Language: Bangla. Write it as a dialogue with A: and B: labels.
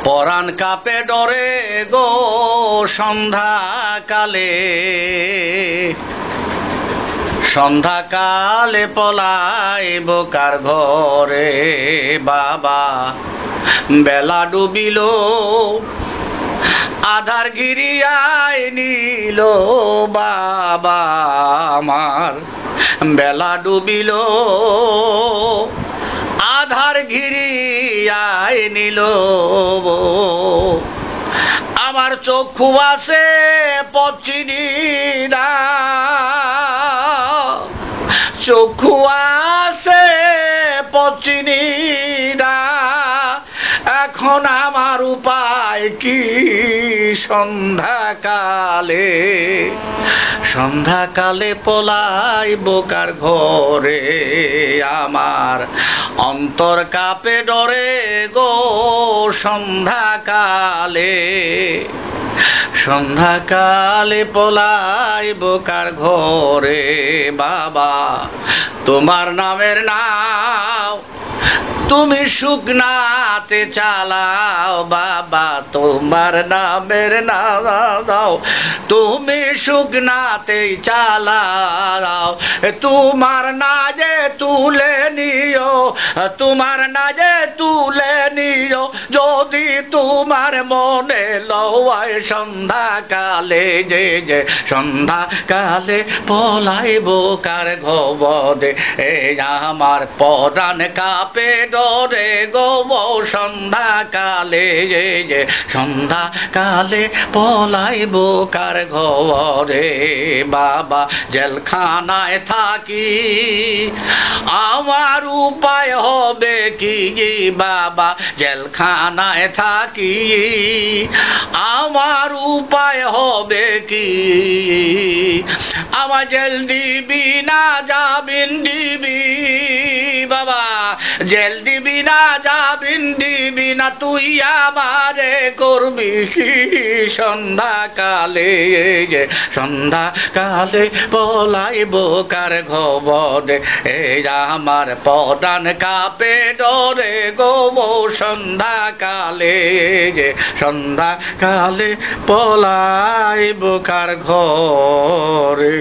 A: পরাণ কাপে ডরে গো সন্ধ্যাকালে, সন্ধ্যাকালে পলাইব কার ঘরে। বাবা বেলা ডুবিল, আধার ঘিরিয়ায় নিল বাবা আমার। বেলা ডুবিল, আধার ঘিরিয়ায় নিল। আমার চক্ষু আছে পথ চিনি না, চক্ষু আছে পথ চিনি না। এখন আমার উপায় কি সন্ধ্যাকালে, সন্ধ্যাকালে পলাইব কার ঘরে। আমার অন্তর কাঁপে ডরে গো সন্ধ্যাকালে, সন্ধ্যাকালে পলাইব কার ঘরে। বাবা তোমার নামের নাও তুমি শুকনাতে চালাও, বাবা তোমার নামের নাও তুমি শুকনাতে চালাও। তোমার না যে তুলে নিও, তোমার না যে তুলে নিও, যদি তোমার মনে লওয়ায় সন্ধ্যাকালে, যে যে সন্ধ্যাকালে পলাইব কার ঘরে। এই আমার পরাণ কাপে ডরে গো সন্ধ্যাকালে, যে সন্ধ্যাকালে পলাইব কার ঘরে। বাবা জেলখানায় থাকি আমার উপায় হবে কি, বাবা জেলখানায় থাকি আমার উপায় হবে কি। আমার জেল দিবি না যাবিন দিবি, বাবা জেল দিবি না যাবিন দিবি না, তুই আমারে করবি কি সন্ধ্যাকালে, যে সন্ধ্যাকালে পলাইব কার ঘরে। এই আমার পরাণ কাপে ডরে গো সন্ধ্যাকালে, যে সন্ধ্যাকালে পলাইব কার ঘরে।